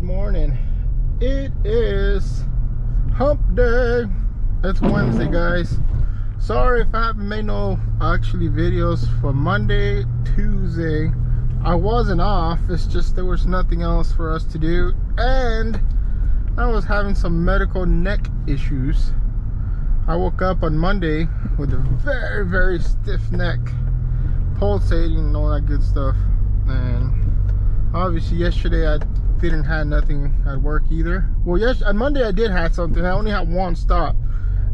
morning. It is hump day. It's Wednesday, guys. Sorry if I haven't made no actually videos for Monday, Tuesday. I wasn't off, it's just there was nothing else for us to do, and I was having some medical neck issues. I woke up on Monday with a very stiff neck, pulsating and all that good stuff. And obviously yesterday I didn't have nothing at work either. Well, yes, on Monday I did have something. I only had one stop,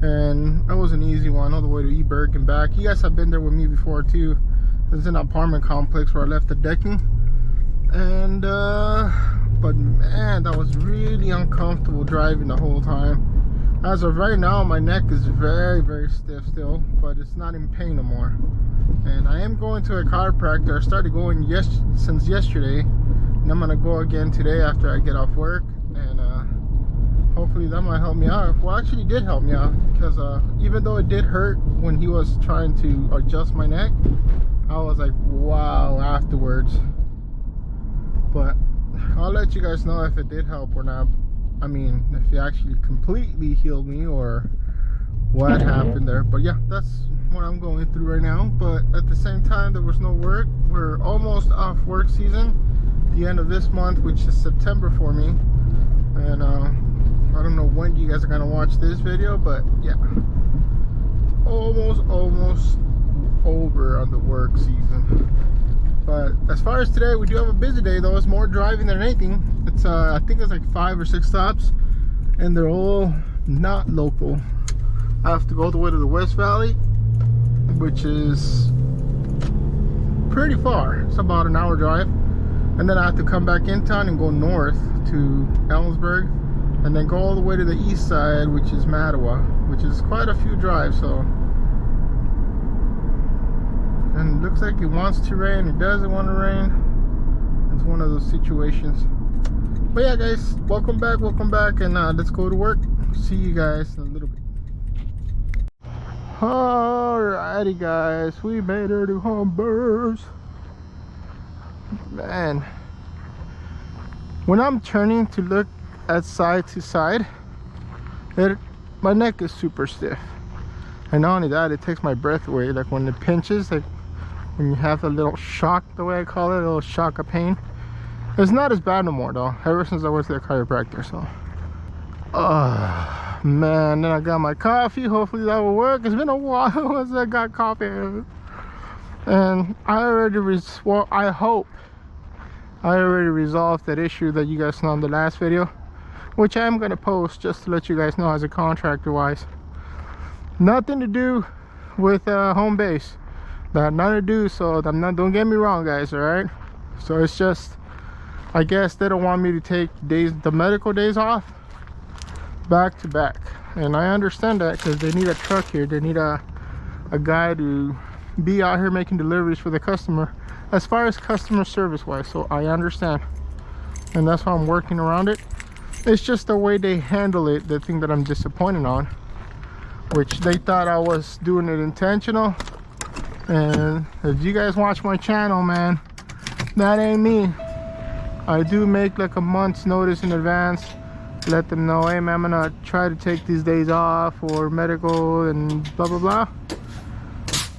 and that was an easy one, all the way to Eberg and back. You guys have been there with me before too. It's an apartment complex where I left the decking, and but man, that was really uncomfortable driving the whole time. As of right now, my neck is very stiff still, but it's not in pain no more. And I am going to a chiropractor. I started going since yesterday, and I'm gonna go again today after I get off work, and hopefully that might help me out. Well, actually it did help me out, because even though it did hurt when he was trying to adjust my neck, I was like, wow, afterwards. But I'll let you guys know if it did help or not. I mean, if he actually completely healed me or what happened there. But yeah, that's what I'm going through right now. But at the same time, there was no work. We're almost off work season, the end of this month, which is September for me. And I don't know when you guys are gonna watch this video, but yeah, almost over on the work season. But as far as today, we do have a busy day though. It's more driving than anything. It's I think it's like 5 or 6 stops, and they're all not local. I have to go all the way to the West Valley, which is pretty far. It's about an hour drive, and then I have to come back in town and go north to Ellensburg, and then go all the way to the east side, which is Mattawa, which is quite a few drives. So, and it looks like it wants to rain, it doesn't want to rain. It's one of those situations. But yeah, guys, welcome back, and let's go to work. See you guys in a little bit. Alrighty, guys, we made it to Humbers. Man, when I'm turning to look at side to side, my neck is super stiff. And not only that, it takes my breath away. Like when it pinches, like when you have a little shock, the way I call it, a little shock of pain. It's not as bad no more though, ever since I went to the chiropractor. So man, then I got my coffee. Hopefully that will work. It's been a while since I got coffee, and I already I hope I already resolved that issue that you guys saw in the last video, which I am going to post just to let you guys know as a contractor wise. Nothing to do with home base. That had nothing to do, so don't get me wrong, guys, alright? So it's just, I guess they don't want me to take the medical days off back to back. And I understand that, because they need a truck here. They need a guy to be out here making deliveries for the customer, as far as customer service wise. So I understand, and that's how I'm working around it. It's just the way they handle it, the thing that I'm disappointed on, which they thought I was doing it intentional. And if you guys watch my channel, man, that ain't me. I do make like a month's notice in advance, let them know, hey man, I'm gonna try to take these days off for medical and blah blah blah.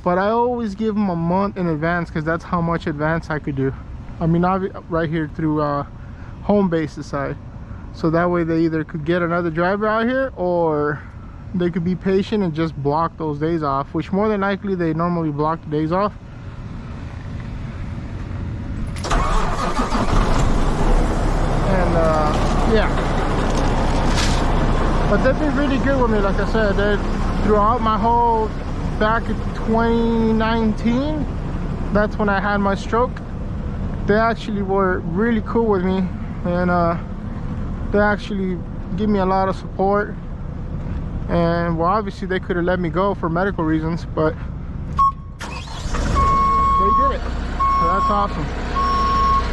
But I always give them a month in advance, because that's how much advance I could do. I mean, right here through home base side. So that way they either could get another driver out here, or they could be patient and just block those days off, which more than likely they normally block the days off. And yeah, but they've been really good with me. Like I said, throughout my whole, back in 2019, that's when I had my stroke, they actually were really cool with me, and they actually give me a lot of support. And well, obviously they could have let me go for medical reasons, but they did it. So that's awesome.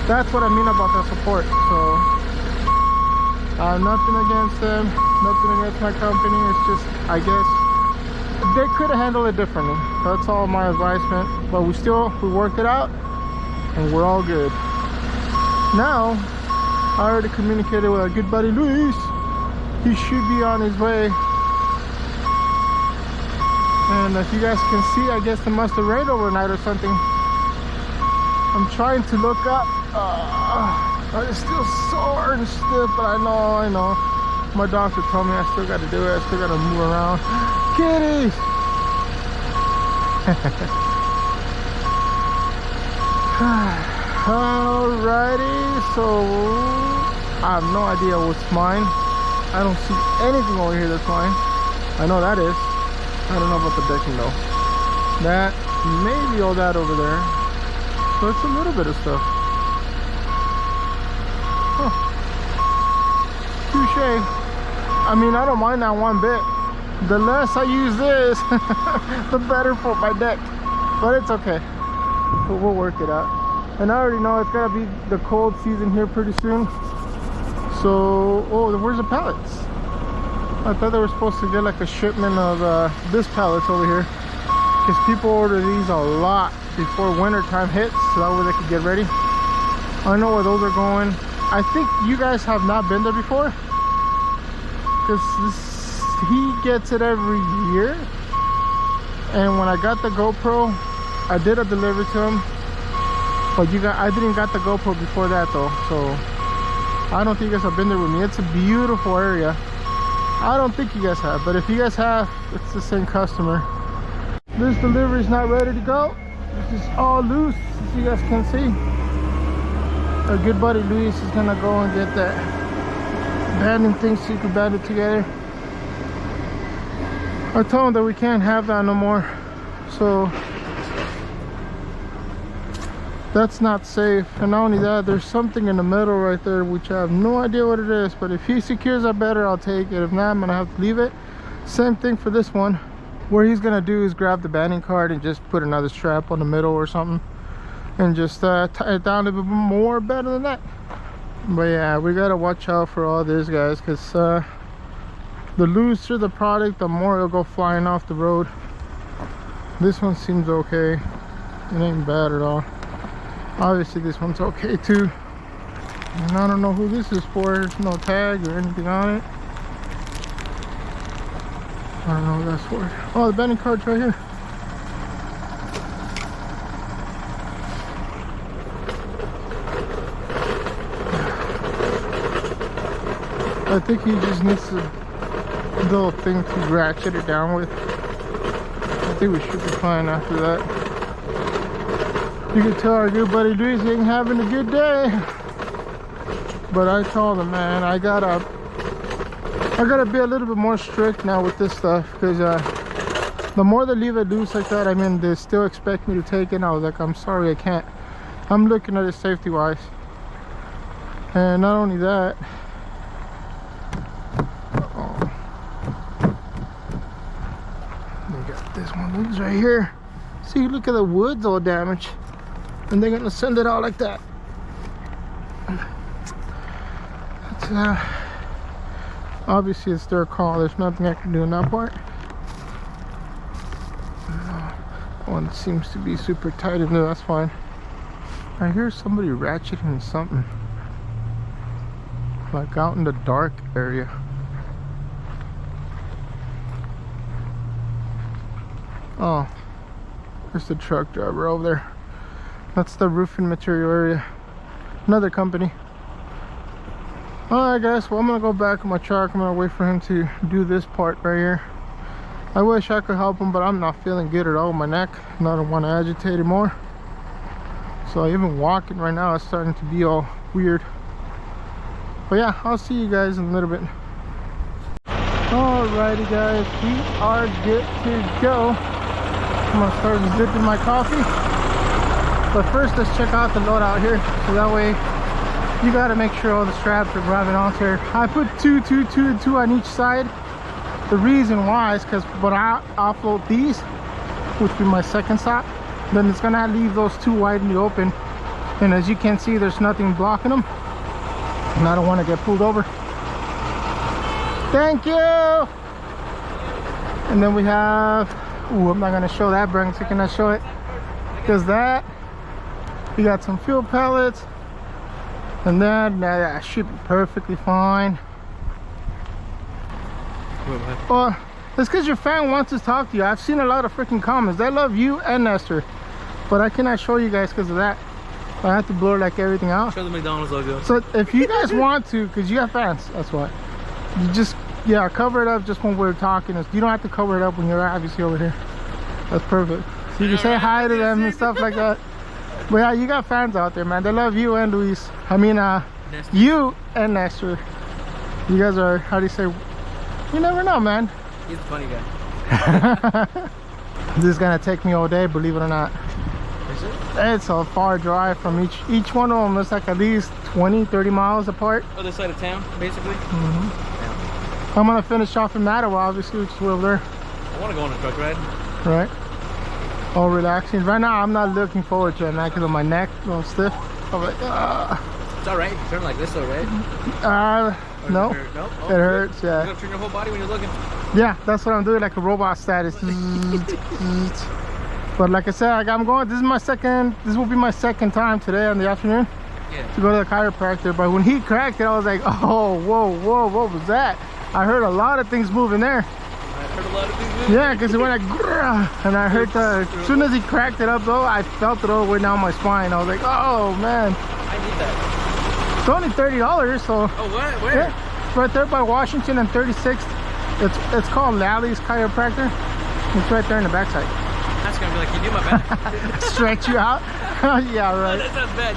That's what I mean about the support. So nothing against them, nothing against my company. It's just, I guess they could have handled it differently. That's all my advisement. But we worked it out, and we're all good. Now I already communicated with our good buddy Luis. He should be on his way. And if you guys can see, I guess it must have rained overnight or something. I'm trying to look up. I'm still sore and stiff, but I know. My doctor told me I still got to do it. I still got to move around. Kitties! Alrighty, so I have no idea what's mine. I don't see anything over here that's mine. I know that is. I don't know about the decking though. That maybe all that over there. So it's a little bit of stuff. Huh. Touche. I mean, I don't mind that one bit. The less I use this, the better for my deck. But it's okay. We'll work it out. And I already know it's gotta be the cold season here pretty soon. So, oh, where's the pallets? I thought they were supposed to get like a shipment of this pallets over here. Because people order these a lot before winter time hits, so that way they can get ready. I know where those are going. I think you guys have not been there before. Because he gets it every year. And when I got the GoPro, I did a delivery to him. But I didn't got the GoPro before that though. So I don't think you guys have been there with me. It's a beautiful area. I don't think you guys have, but if you guys have, it's the same customer. This delivery is not ready to go. This is all loose, as you guys can see. Our good buddy Luis is gonna go and get that banding thing so you can band it together. I told him that we can't have that no more, so that's not safe. And not only that, there's something in the middle right there which I have no idea what it is, but if he secures that better, I'll take it. If not, I'm gonna have to leave it. Same thing for this one. What he's gonna do is grab the banding card and just put another strap on the middle or something and just tie it down a bit more better than that. But yeah, we gotta watch out for all this, guys, because the looser the product, the more it'll go flying off the road. This one seems okay. It ain't bad at all. Obviously this one's okay too. And I don't know who this is for. There's no tag or anything on it. I don't know what that's for. Oh, the banding card's right here. I think he just needs a little thing to ratchet it down with. I think we should be fine after that. You can tell our good buddy Luis ain't having a good day. But I told him, man, I gotta be a little bit more strict now with this stuff, because the more they leave it loose like that, I mean, they still expect me to take it. And I was like, I'm sorry, I can't. I'm looking at it safety wise. And not only that, we got this one loose right here. See, look at the wood's all damaged. And they're gonna send it out like that. It's, obviously it's their call. There's nothing I can do in that part. One seems to be super tight in there. That's fine. I hear somebody ratcheting something, like out in the dark area. Oh, there's the truck driver over there. That's the roofing material area. Another company. Alright guys, well, I'm gonna go back in my truck. I'm gonna wait for him to do this part right here. I wish I could help him, but I'm not feeling good at all with my neck. I don't want to agitate it more. So even walking right now is starting to be all weird. But yeah, I'll see you guys in a little bit. Alrighty guys, we are good to go. I'm gonna start zipping my coffee. But first, let's check out the load out here, so that way you got to make sure all the straps are grabbing onto here. I put two on each side. The reason why is because when I offload these, which will be my second stop, then it's gonna leave those two wide in the open, and as you can see, there's nothing blocking them, and I don't want to get pulled over. Thank you. And then we have, ooh, I'm not gonna show that, but I'm gonna show it, because that, we got some fuel pellets, And then that should be perfectly fine. Well, it's because your fan wants to talk to you. I've seen a lot of freaking comments. They love you and Nestor, but I cannot show you guys because of that. I have to blur like everything out. Show the McDonald's logo. So if you guys want to, because you have fans, that's why. You just, yeah, cover it up just when we're talking. You don't have to cover it up when you're obviously over here. That's perfect. So you can say hi to them and stuff like that. But yeah, you got fans out there, man. They love you and Luis. I mean, you and Nestor. You guys are, how do you say? You never know, man. He's a funny guy. This is gonna take me all day, believe it or not. Is it? It's a far drive from each one of them. It's like at least 20-30 miles apart. Other side of town, basically. Yeah. I'm gonna finish off in Mattawa, obviously, which is over there. I want to go on a truck ride. Right. All relaxing. Right now, I'm not looking forward to it, man, because of my neck, a little stiff. I'm like, It's all right. You turn like this, though, right? No. It it hurts. Yeah. You gotta turn your whole body when you're looking. Yeah, that's what I'm doing, like a robot status. But like I said, I'm going. This will be my second time today in the afternoon to go to the chiropractor. But when he cracked it, I was like, oh, whoa, what was that? I heard a lot of things moving there. Yeah, because it went like, and I heard as soon as he cracked it up though, I felt it all the way down my spine. I was like, oh man. I need that. It's only $30, so. Oh, what? Where? Yeah, right there by Washington and 36th. It's called Lally's Chiropractor. It's right there in the backside. That's gonna be like, you do my back. Stretch you out? Yeah, right. Oh, that sounds bad.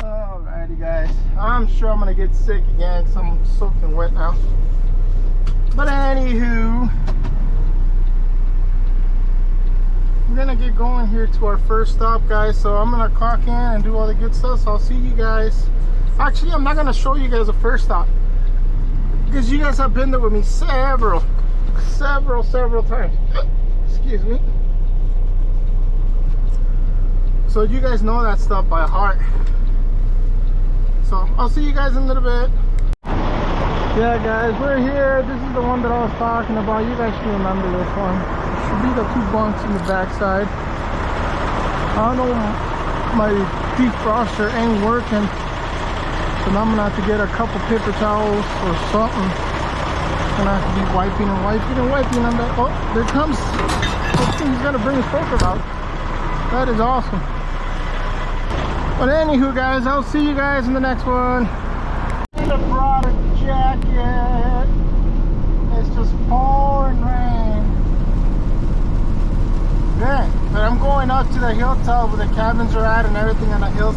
Alrighty, guys. I'm sure I'm gonna get sick again because I'm soaking wet now. But anywho, we're gonna get going here to our first stop, guys. So I'm gonna clock in and do all the good stuff. So I'll see you guys. Actually, I'm not gonna show you guys the first stop because you guys have been there with me several times. Excuse me. So you guys know that stuff by heart. So I'll see you guys in a little bit. Yeah, guys, we're here. This is the one that I was talking about. You guys should remember this one. Should be the 2 bunks in the backside. I don't know, my defroster ain't working, so now I'm gonna have to get a couple paper towels or something. I'm gonna have to be wiping on that. Oh, there comes. Hopefully he's gonna bring his poker out. That is awesome. But anywho, guys, I'll see you guys in the next one. I brought a jacket. It's just pouring rain. Yeah, but I'm going up to the hilltop where the cabins are at and everything on the hills.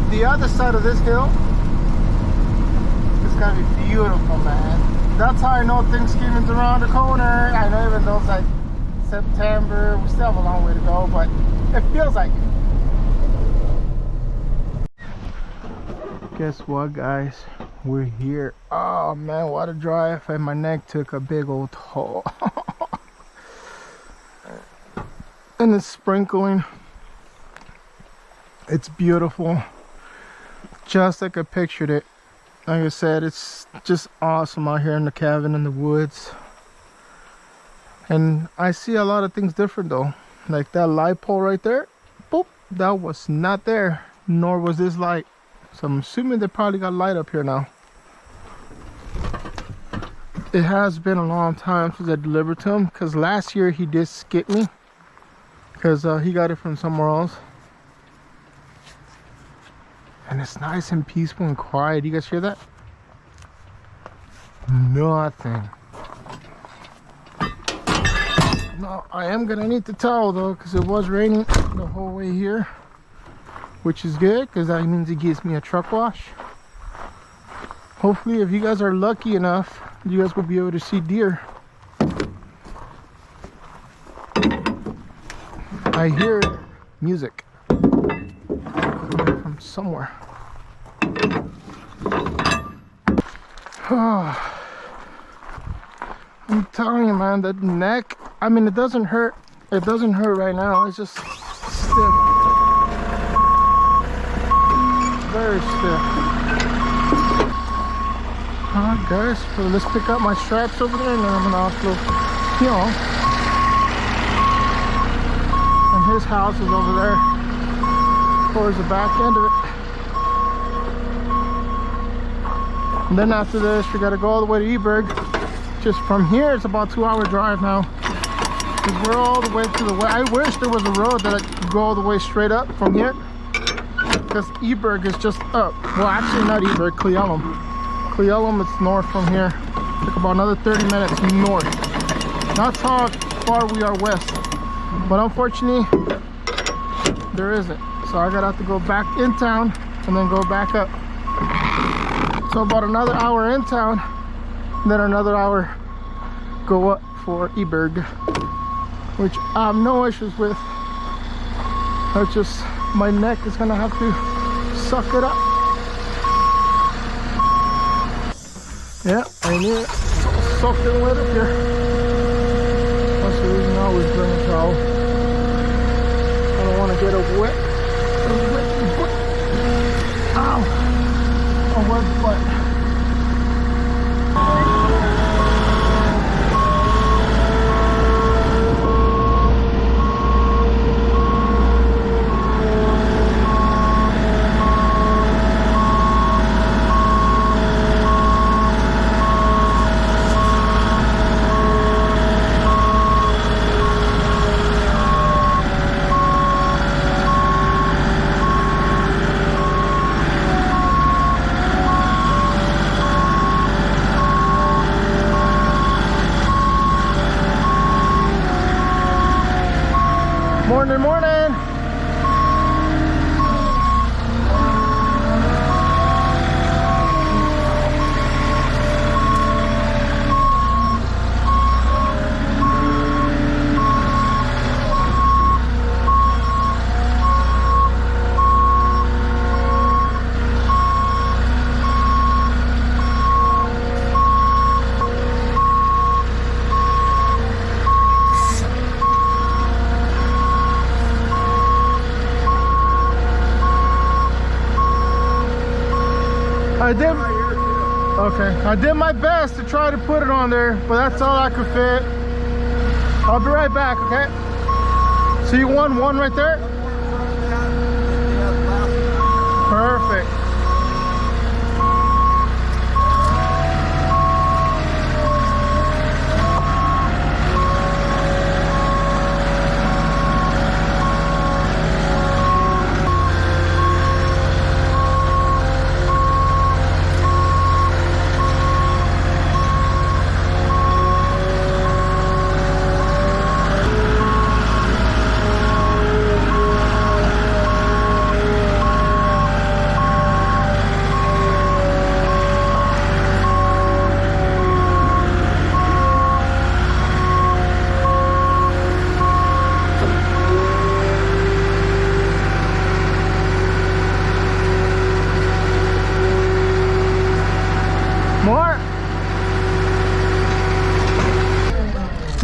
The other side of this hill, it's gonna be beautiful, man. That's how I know Thanksgiving's around the corner. I know even though it's like September, we still have a long way to go, but it feels like it. Guess what, guys? We're here. Oh man, what a drive, and my neck took a big old toll. And it's sprinkling. It's beautiful, just like I pictured it. Like I said, it's just awesome out here in the cabin in the woods. And I see a lot of things different though. Like that light pole right there, boop, that was not there, nor was this light. So I'm assuming they probably got light up here now. It has been a long time since I delivered to him, because last year he did skip me because he got it from somewhere else. And it's nice and peaceful and quiet. You guys hear that? Nothing. No, I am gonna need the towel though, because it was raining the whole way here, which is good because that means it gives me a truck wash. Hopefully, if you guys are lucky enough, you guys will be able to see deer. I hear music coming from somewhere. I'm telling you, man, that neck, I mean, it doesn't hurt. It doesn't hurt right now. It's just stiff. Very stiff. Alright guys, so let's pick up my straps over there and then I'm gonna offload him. And his house is over there towards the back end of it. And then after this, we gotta go all the way to Eberg. Just from here, it's about 2-hour drive now. Because we're all the way to the west. I wish there was a road that could go all the way straight up from here. Because Eberg is just up. Well, actually not Eberg, Cleellum. Cleellum, it's north from here. Took about another 30 minutes north. That's how far we are west. But unfortunately, there isn't. So I gotta have to go back in town and then go back up. So about another hour in town, then another hour go up for Eberg, which I have no issues with. It's just my neck is gonna have to suck it up. Yeah, I knew it. Soaking wet up here. That's the reason I always bring a towel. I don't want to get a wet butt. Ow! A wet butt. Morning, morning. I did. Okay, I did my best to try to put it on there, but that's all I could fit. I'll be right back, okay? So you won one right there? Perfect. More?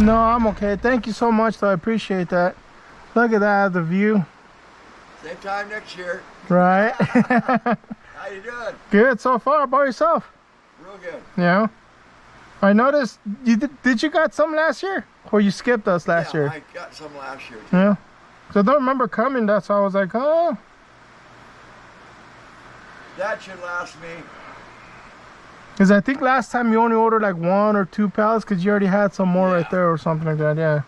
No, I'm okay. Thank you so much, though. I appreciate that. Look at that, the view. Same time next year. Right? How you doing? Good so far. How about yourself? Real good. Yeah. I noticed you did you got some last year? Or you skipped us last year? I got some last year too. Yeah. So I don't remember coming, that's why I was like, oh. That should last me. Because I think last time you only ordered like 1 or 2 pallets because you already had some more right there or something like that, yeah.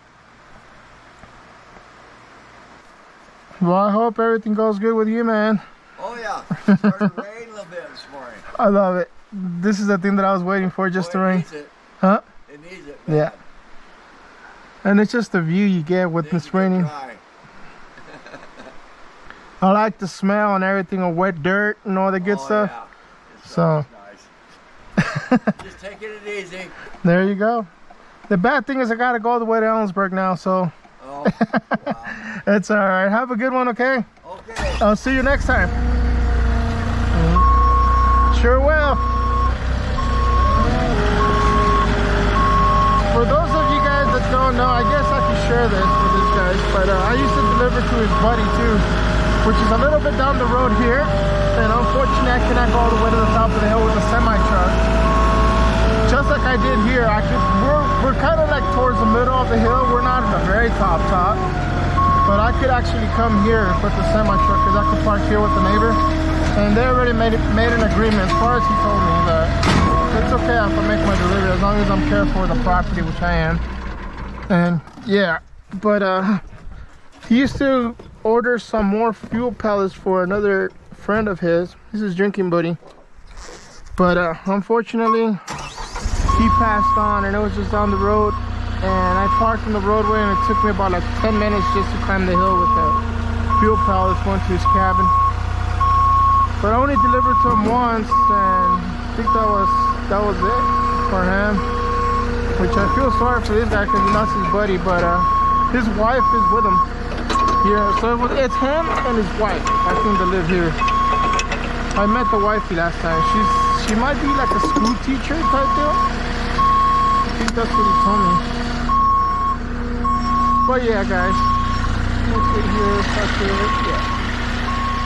Well, I hope everything goes good with you, man. Oh yeah, it started to rain a little bit this morning. I love it. This is the thing that I was waiting for, just to rain. Needs it. Huh? It needs it, man. Yeah. And it's just the view you get with this raining. Dry. I like the smell and everything of wet dirt and all the good stuff. Yeah. It's So. nice. Just taking it easy. There you go. The bad thing is I gotta go all the way to Ellensburg now, so. Oh, wow. It's all right. Have a good one, okay? Okay. I'll see you next time. Sure will. For those of you guys that don't know, I guess I can share this with these guys, but I used to deliver to his buddy too, which is a little bit down the road here, and unfortunately I cannot go all the way to the top of the hill with a semi-truck. Just like I did here, we're kind of like towards the middle of the hill. We're not at the very top, but I could actually come here with the semi-truck because I could park here with the neighbor, and they already made an agreement as far as he told me that it's okay if I make my delivery as long as I'm careful with the property, which I am. And yeah, but he used to order some more fuel pellets for another friend of his. This is drinking buddy. But unfortunately, he passed on, and it was just down the road. And I parked in the roadway, and it took me about like 10 minutes just to climb the hill with the fuel pellets going to his cabin. But I only delivered to him once, and I think that was it for him. Which I feel sorry for this guy because he lost his buddy, but his wife is with him here. So it's him and his wife, I think, that live here. I met the wifey last time. She might be like a school teacher type deal. I think that's what he told me. But yeah, guys, let's get here. Yeah.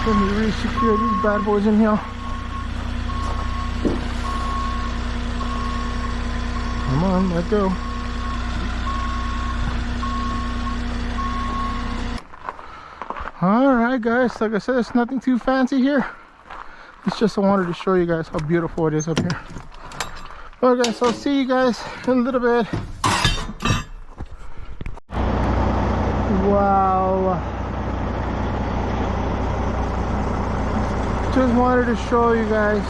Let me re-secure these bad boys in here. Come on, let go. Alright guys, like I said, it's nothing too fancy here. It's just I wanted to show you guys how beautiful it is up here. Alright guys, I'll see you guys in a little bit. Wow. Just wanted to show you guys.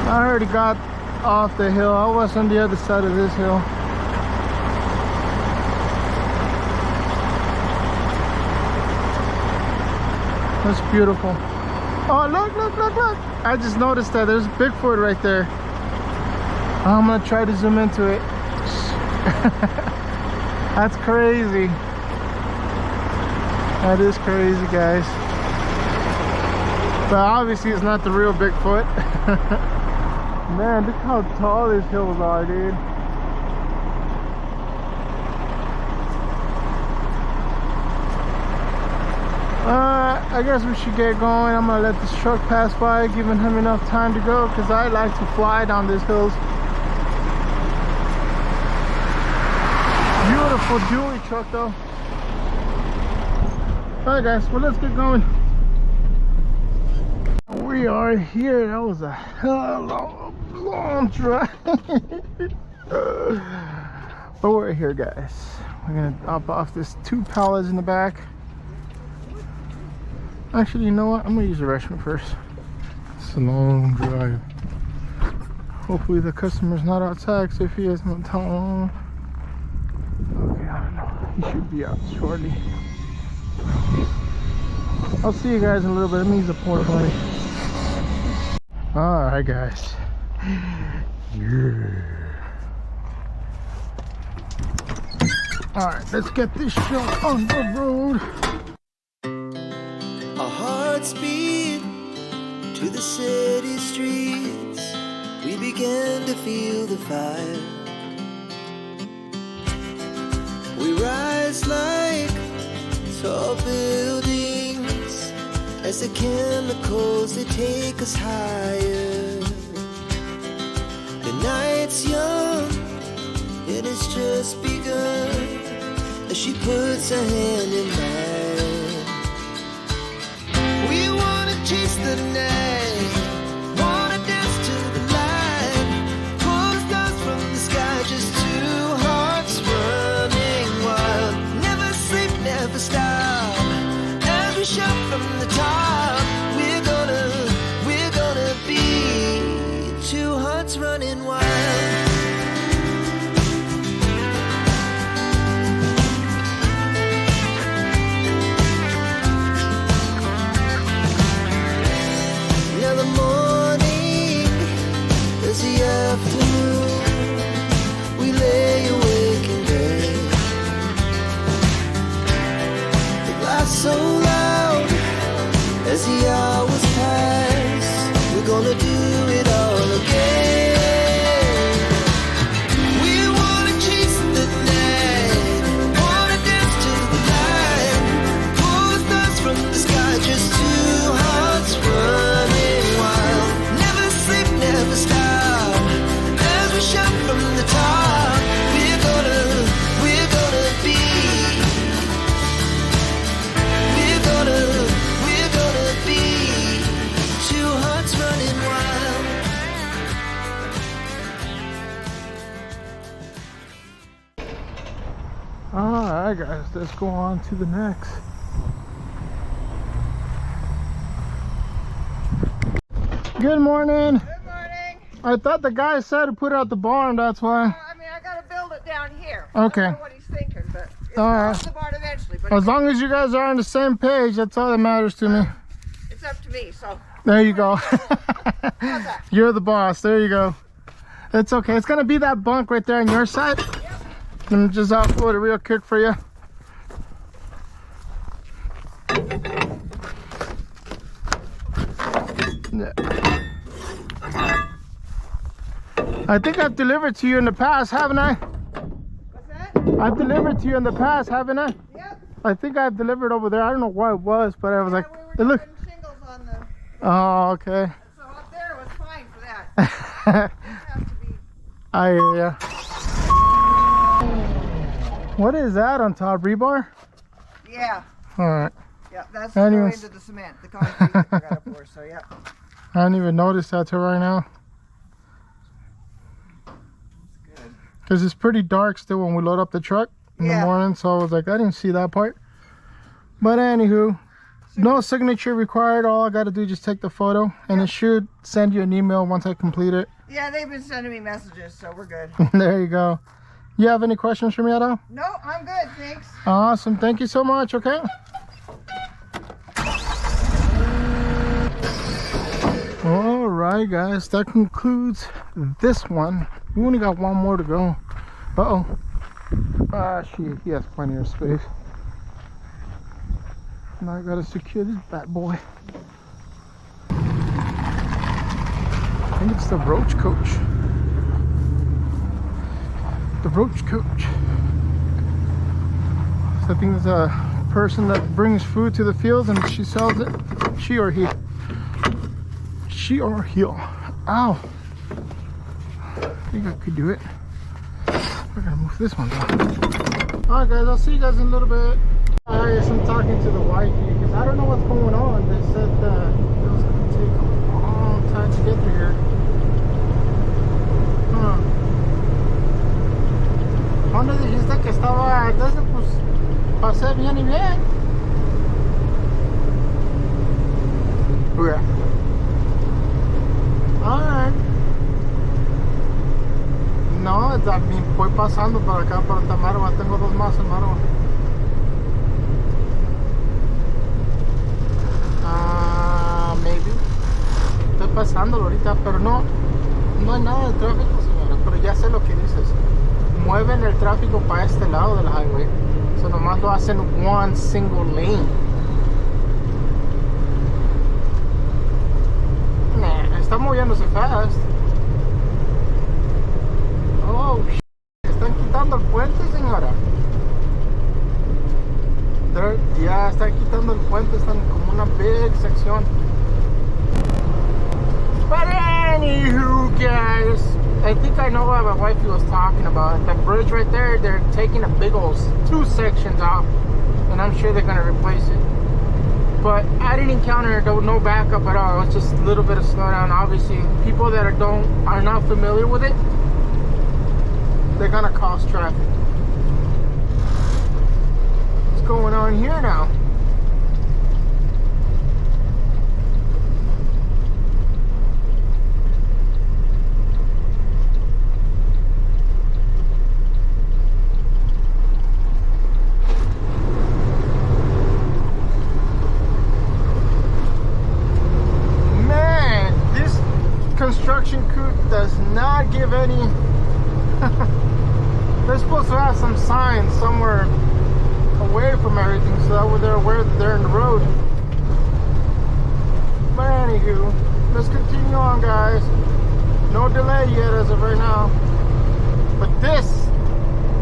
I already got off the hill. I was on the other side of this hill. That's beautiful. Oh, look. I just noticed that there's Bigfoot right there. I'm gonna try to zoom into it. That's crazy. That is crazy, guys. But obviously it's not the real Bigfoot. Man, look how tall these hills are, dude. I guess we should get going. I'm gonna let this truck pass by, giving him enough time to go, because I like to fly down these hills. Beautiful jewelry truck though. Alright guys, well let's get going. We are here. That was a hell of a long drive. But we're here, guys. We're gonna drop off this 2 pallets in the back. Actually, you know what? I'm gonna use the restroom first. It's a long drive. Hopefully the customer's not outside, because if he is, I'm gonna tell him. Okay, I don't know. He should be out shortly. I'll see you guys in a little bit. Let me use the porta potty. Alright guys. Yeah. Alright, let's get this show on the road. Our hearts beat to the city streets. We began to feel the fire. We rise like tall buildings as the chemicals, they take us higher. The night's young, it has just begun, as she puts her hand in mine. We wanna chase the night, wanna dance to the light, pull the stars from the sky, just 2 hearts running wild. Never sleep, never stop, as we shout from the top. We're gonna be 2 hearts running wild. Alright guys, let's go on to the next. Good morning. Good morning. I thought the guy said to put it at the barn, that's why. I mean, I gotta build it down here. Okay. I don't know what he's thinking, but it's All going right. to the barn eventually. But As long as you guys are on the same page, that's all that matters to me. it's up to me, so. There you go. How's that? You're the boss. There you go. It's okay. It's gonna be that bunk right there on your side. Yep. Let me just offload it real quick for you. Yeah. I think I've delivered to you in the past, haven't I? What's that? I've delivered to you in the past, haven't I? Yep. I think I've delivered over there. I don't know what it was, but I was like, We hey, were look. doing shingles on the. Oh, okay. So up there was fine for that. This has to be. Yeah. What is that on top? Rebar? Yeah. All right. Yeah, that's to go Anyways. into the cement, the concrete that we gotta pour. So yeah. I didn't even notice that till right now. Good. Because it's pretty dark still when we load up the truck in the morning. So I was like, I didn't see that part. But anywho, no signature required. All I got to do is just take the photo. And it should send you an email once I complete it. Yeah, they've been sending me messages, so we're good. There you go. You have any questions for me at all? No, I'm good, thanks. Awesome. Thank you so much. Okay. All right, guys. That concludes this one. We only got one more to go. Uh-oh. Ah, shit. He has plenty of space. Now I gotta secure this bad boy. I think it's the roach coach. The roach coach. So I think there's a person that brings food to the fields and she sells it. She or he. She or he. Ow. I think I could do it. We're gonna move this one down. Alright guys, I'll see you guys in a little bit. I guess I'm talking to the wifey because I don't know what's going on. They said that it was gonna take a long time to get through here. ¿Dónde dijiste que estaba? Entonces pues pasé bien y bien. Yeah. Alright. No, I mean, voy pasando por acá por Tamarva. Tengo dos más en Marva. Maybe. Estoy pasándolo ahorita, pero no hay nada de tráfico, señora. Pero ya sé lo que dices. Mueven el tráfico para este lado del highway. So nomás lo hacen one single lane. Nah, está moviéndose fast. Oh, están quitando el puente, señora. Ya están quitando el puente, están como una big sección. But anywho, guys, I think I know what my wifey was talking about. That bridge right there, they're taking a big old 2 sections off, and I'm sure they're gonna replace it. But I didn't encounter no backup at all. It's just a little bit of slowdown. Obviously, people that are not familiar with it, they're gonna cause traffic. What's going on here now? Construction crew does not give any. They're supposed to have some signs somewhere away from everything so that they're aware that they're in the road. But anywho, let's continue on, guys. No delay yet as of right now. But this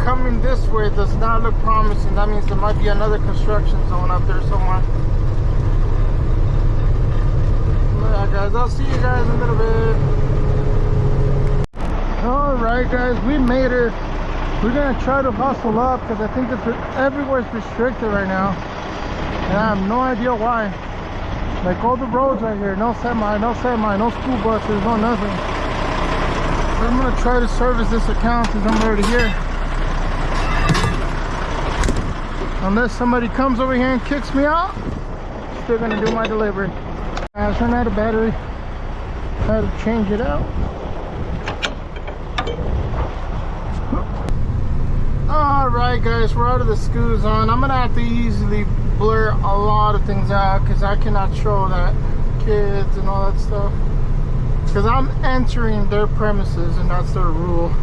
coming this way does not look promising. That means there might be another construction zone up there somewhere. Yeah, guys, I'll see you guys in a little bit. Alright guys, we made it. We're gonna try to hustle up because I think everywhere's restricted right now, and I have no idea why. Like all the roads right here, no semi, no school buses, no nothing. So I'm gonna try to service this account since I'm already here. Unless somebody comes over here and kicks me out, still gonna do my delivery. I was running out of battery. Had to change it out. Alright guys, we're out of the school zone. I'm gonna have to easily blur a lot of things out because I cannot show that kids and all that stuff. Because I'm entering their premises and that's their rule.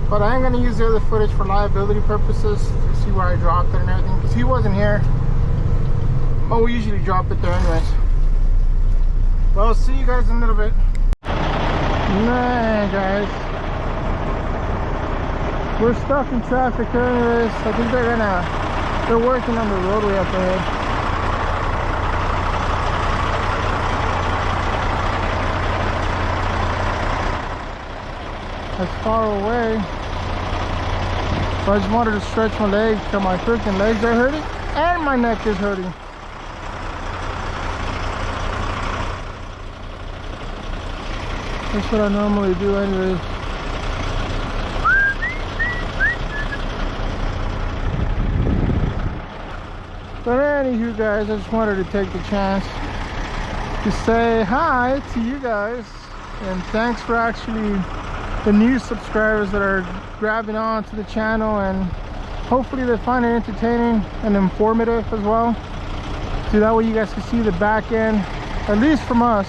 But I am gonna use the other footage for liability purposes to see where I dropped it and everything. Because he wasn't here. But we usually drop it there anyways. Well, I'll see you guys in a little bit. Man, guys. We're stuck in traffic here anyways. I think they're working on the roadway up ahead. That's far away. So I just wanted to stretch my legs because my freaking legs are hurting and my neck is hurting. That's what I normally do anyways. But anywho guys, I just wanted to take the chance to say hi to you guys. And thanks for actually the new subscribers that are grabbing on to the channel. And hopefully they find it entertaining and informative as well. So that way you guys can see the back end, at least from us.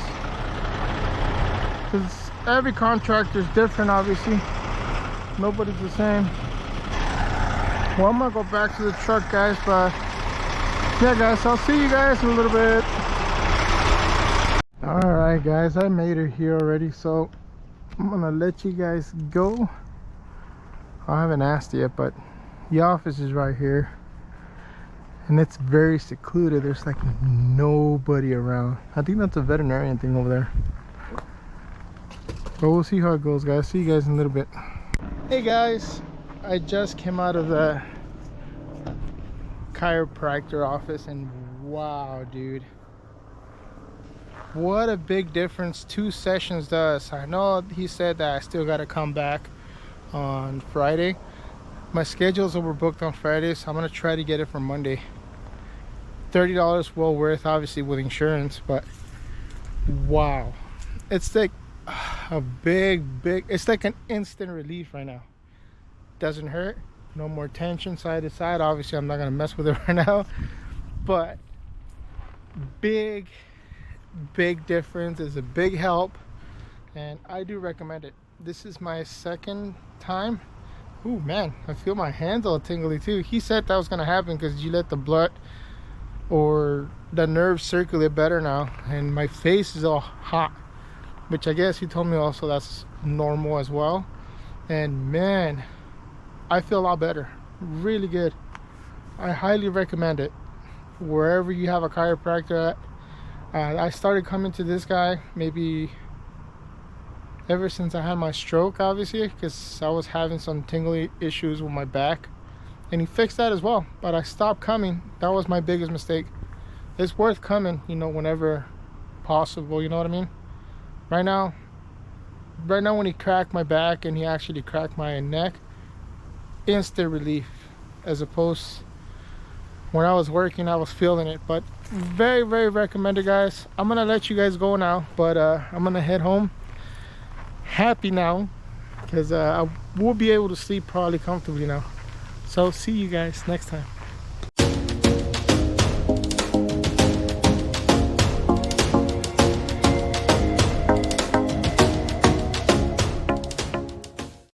Because every contractor is different, obviously. Nobody's the same. Well, I'm gonna go back to the truck, guys, but yeah, guys, I'll see you guys in a little bit. All right, guys, I made it here already, so I'm gonna let you guys go. I haven't asked yet, but the office is right here. And it's very secluded. There's like nobody around. I think that's a veterinarian thing over there. But we'll see how it goes, guys. See you guys in a little bit. Hey guys, I just came out of the chiropractor office and wow, dude, what a big difference 2 sessions does. I know he said that I still got to come back on Friday. My schedule's overbooked on Friday, so I'm gonna try to get it for Monday. $30 well worth, obviously with insurance, but wow, it's like a big it's like an instant relief right now. Doesn't hurt, no more tension side to side. Obviously I'm not gonna mess with it right now, but big difference. Is a big help, and I do recommend it. This is my second time. Ooh, man, I feel my hands all tingly too. He said that was gonna happen because you let the blood or the nerves circulate better now, and my face is all hot, which I guess he told me also that's normal as well. And man, I feel a lot better. Really good. I highly recommend it wherever you have a chiropractor at. I started coming to this guy maybe ever since I had my stroke, obviously, because I was having some tingly issues with my back, and he fixed that as well. But I stopped coming. That was my biggest mistake. It's worth coming, you know, whenever possible, you know what I mean? Right now when he cracked my back and he actually cracked my neck, instant relief, as opposed when I was working I was feeling it. But very recommended, guys. I'm gonna let you guys go now, but I'm gonna head home happy now because I will be able to sleep probably comfortably now. So see you guys next time.